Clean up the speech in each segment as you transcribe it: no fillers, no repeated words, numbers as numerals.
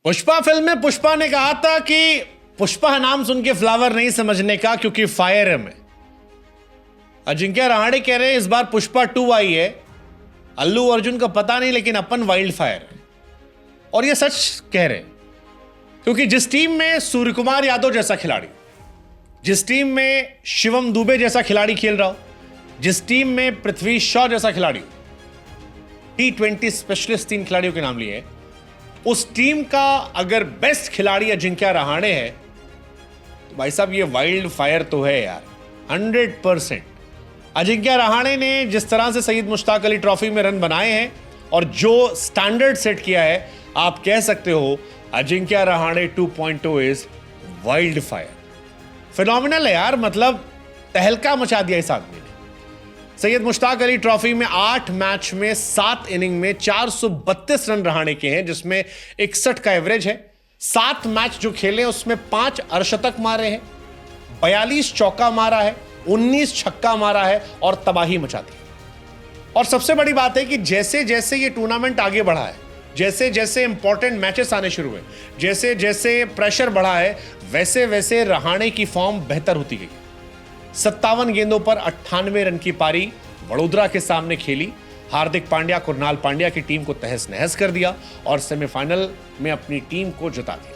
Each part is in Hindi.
पुष्पा फिल्म में पुष्पा ने कहा था कि पुष्पा नाम सुन के फ्लावर नहीं समझने का, क्योंकि फायर है मैं। अजिंक्य रहाणे कह रहे हैं इस बार पुष्पा 2 आई है, अल्लू अर्जुन का पता नहीं लेकिन अपन वाइल्ड फायर है। और ये सच कह रहे हैं, क्योंकि जिस टीम में सूर्य कुमार यादव जैसा खिलाड़ी, जिस टीम में शिवम दुबे जैसा खिलाड़ी खेल रहा हो, जिस टीम में पृथ्वी शॉ जैसा खिलाड़ी, T20 स्पेशलिस्ट 3 खिलाड़ियों के नाम लिए हैं, उस टीम का अगर बेस्ट खिलाड़ी अजिंक्य रहाणे है तो भाई साहब ये वाइल्ड फायर तो है यार, 100%। अजिंक्य रहाणे ने जिस तरह से सईद मुश्ताक अली ट्रॉफी में रन बनाए हैं और जो स्टैंडर्ड सेट किया है, आप कह सकते हो Ajinkya Rahane 2.0 is wild fire. Phenomenal है यार, मतलब तहलका मचा दिया इस आदमी ने। सैयद मुश्ताक अली ट्रॉफी में 8 मैच में 7 इनिंग में 432 रन रहाणे के हैं, जिसमें 61 का एवरेज है। 7 मैच जो खेले उसमें 5 अर्धशतक मारे हैं, 42 चौका मारा है, 19 छक्का मारा है और तबाही मचा दी। और सबसे बड़ी बात है कि जैसे जैसे ये टूर्नामेंट आगे बढ़ा है, जैसे जैसे इंपॉर्टेंट मैचेस आने शुरू हुए, जैसे जैसे प्रेशर बढ़ा है, वैसे वैसे रहाणे की फॉर्म बेहतर होती गई। 57 गेंदों पर 98 रन की पारी वडोदरा के सामने खेली। हार्दिक पांड्या, कुरनाल पांड्या की टीम को तहस नहस कर दिया और सेमीफाइनल में अपनी टीम को जिता दिया।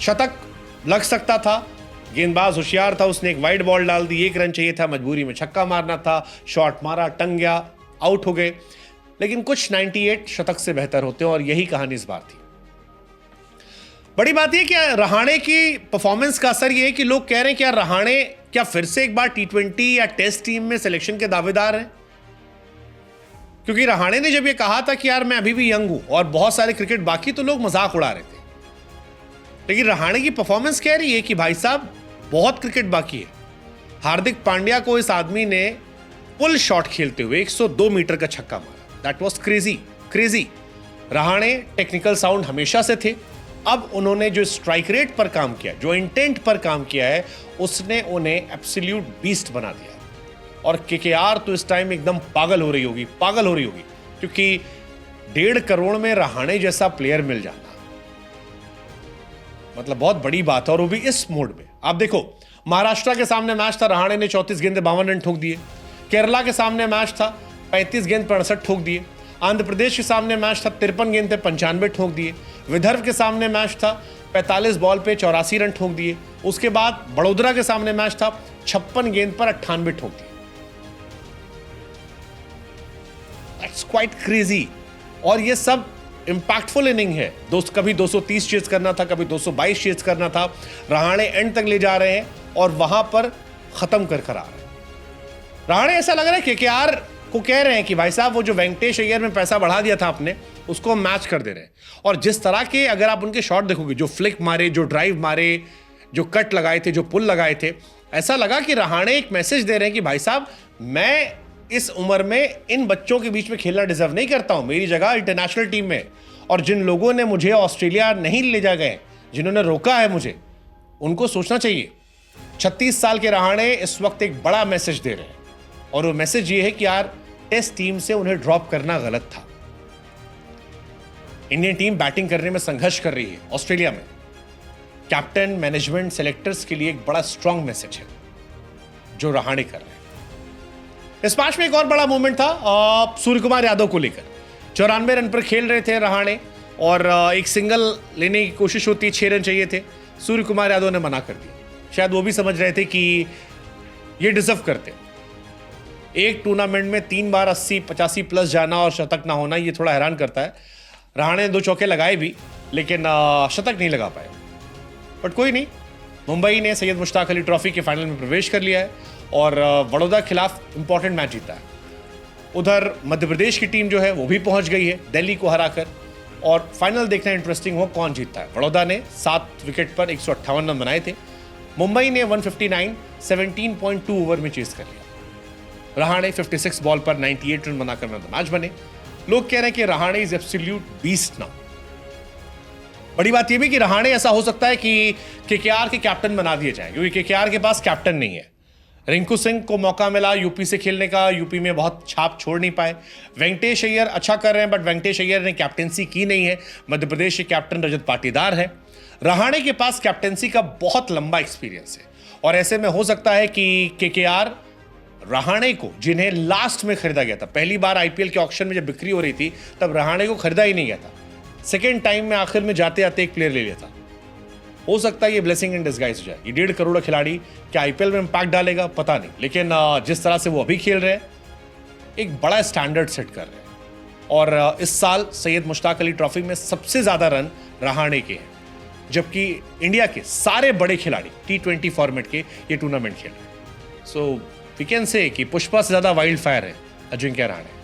शतक लग सकता था, गेंदबाज होशियार था, उसने एक वाइड बॉल डाल दी, 1 रन चाहिए था, मजबूरी में छक्का मारना था, शॉट मारा, टंग गया, आउट हो गए। लेकिन कुछ 98 शतक से बेहतर होते हैं और यही कहानी इस बार थी। बड़ी बात यह कि रहाणे की परफॉर्मेंस का असर यह है कि लोग कह रहे हैं कि यार रहाणे क्या फिर से एक बार T20 या टेस्ट टीम में सिलेक्शन के दावेदार हैं। क्योंकि रहाणे ने जब यह कहा था कि यार मैं अभी भी यंग हूं और बहुत सारे क्रिकेट बाकी, तो लोग मजाक उड़ा रहे थे। लेकिन रहाणे की परफॉर्मेंस कह रही है कि भाई साहब बहुत क्रिकेट बाकी है। हार्दिक पांड्या को इस आदमी ने पुल शॉट खेलते हुए 102 मीटर का छक्का मारा। That was crazy. Rahane technical sound हमेशा से थे, अब उन्होंने जो स्ट्राइक रेट पर काम किया, जो इंटेंट पर काम किया है, उसने उन्हें एब्सोल्यूट बीस्ट बना दिया। और केकेआर तो इस टाइम एकदम पागल हो रही होगी, क्योंकि 1.5 करोड़ में रहाणे जैसा प्लेयर मिल जाना मतलब बहुत बड़ी बात है, और वो भी इस मोड में। आप देखो, महाराष्ट्र के सामने मैच था, रहाणे ने 34 गेंद 52 रन ठोक दिए। केरला के सामने मैच था, 35 गेंद पर 68 ठोक दिए। आंध्र प्रदेश के सामने मैच था, 53 गेंद पे 95 ठोक दिए। विदर्भ के सामने मैच था, 45 बॉल पे 84 रन ठोक दिए। उसके बाद बड़ोदरा के सामने मैच था, 56 गेंद पर 98 ठोक दिए। That's quite crazy. और ये सब इंपैक्टफुल इनिंग है। कभी 230 चेज करना था, कभी 222 चेज करना था। रहाणे एंड तक ले जा रहे हैं और वहां पर खत्म कर आ रहे हैं। रहाणे ऐसा लग रहा है केकेआर को कह रहे हैं कि भाई साहब वो जो वेंकटेश अय्यर में पैसा बढ़ा दिया था आपने, उसको मैच कर दे रहे हैं। और जिस तरह के अगर आप उनके शॉट देखोगे, जो फ्लिक मारे, जो ड्राइव मारे, जो कट लगाए थे, जो पुल लगाए थे, ऐसा लगा कि रहाणे एक मैसेज दे रहे हैं कि भाई साहब मैं इस उम्र में इन बच्चों के बीच में खेलना डिजर्व नहीं करता हूं, मेरी जगह इंटरनेशनल टीम में। और जिन लोगों ने मुझे ऑस्ट्रेलिया नहीं ले जा गए, जिन्होंने रोका है मुझे, उनको सोचना चाहिए। 36 साल के रहाणे इस वक्त एक बड़ा मैसेज दे रहे हैं, और वो मैसेज ये है कि यार टेस्ट टीम से उन्हें ड्रॉप करना गलत था। इंडियन टीम बैटिंग करने में संघर्ष कर रही है ऑस्ट्रेलिया में। कैप्टन, मैनेजमेंट, सेलेक्टर्स के लिए एक बड़ा स्ट्रांग मैसेज है जो रहाणे कर रहे हैं। इस मैच में एक और बड़ा मूवमेंट था सूर्य कुमार यादव को लेकर। 94 रन पर खेल रहे थे रहाणे और एक सिंगल लेने की कोशिश होती, 6 रन चाहिए थे। सूर्य कुमार यादव ने मना कर दिया। शायद वो भी समझ रहे थे कि ये डिजर्व करते। एक टूर्नामेंट में 3 बार 80-85 प्लस जाना और शतक ना होना, ये थोड़ा हैरान करता है। रहाणे ने 2 चौके लगाए भी, लेकिन शतक नहीं लगा पाए। बट कोई नहीं, मुंबई ने सैयद मुश्ताक अली ट्रॉफी के फाइनल में प्रवेश कर लिया है और वडोदरा खिलाफ इंपॉर्टेंट मैच जीता है। उधर मध्य प्रदेश की टीम जो है वो भी पहुंच गई है दिल्ली को हराकर, और फाइनल देखना इंटरेस्टिंग हो कौन जीतता है। वडोदरा ने 7 विकेट पर 158 रन बनाए थे। मुंबई ने 159 17.2 ओवर में चेस कर लिया। रहाणे 56 बॉल पर 98 रन बनाकर मैन ऑफ द मैच बने। लोग कह रहे हैं कि Rahane is absolute beast now. बड़ी बात यह भी कि रहाणे ऐसा हो सकता है कि केकेआर के कैप्टन बना दिए जाए, क्योंकि केकेआर के पास कैप्टन नहीं है। रिंकू सिंह को मौका मिला यूपी से खेलने का, यूपी में बहुत छाप छोड़ नहीं पाए। वेंकटेश अय्यर अच्छा कर रहे हैं, बट वेंकटेश अय्यर ने कैप्टेंसी की नहीं है। मध्य प्रदेश के कैप्टन रजत पाटीदार है। रहाणे के पास कैप्टेंसी का बहुत लंबा एक्सपीरियंस है, और ऐसे में हो सकता है कि केकेआर रहाणे को, जिन्हें लास्ट में खरीदा गया था, पहली बार आईपीएल के ऑक्शन में जब बिक्री हो रही थी तब रहाणे को खरीदा ही नहीं गया था, सेकेंड टाइम में आखिर में जाते आते एक प्लेयर ले लिया था। हो सकता है ये ब्लेसिंग इन डिस्गाइज हो जाए। ये 1.5 करोड़ खिलाड़ी क्या आईपीएल में इंपैक्ट डालेगा पता नहीं, लेकिन जिस तरह से वो अभी खेल रहे हैं एक बड़ा स्टैंडर्ड सेट कर रहे हैं। और इस साल सैयद मुश्ताक अली ट्रॉफी में सबसे ज्यादा रन रहाणे के हैं, जबकि इंडिया के सारे बड़े खिलाड़ी T20 फॉर्मेट के ये टूर्नामेंट खेल रहे हैं। सो वी कैन से कि पुष्पा से ज्यादा वाइल्ड फायर है अजिंक्य रहाणे।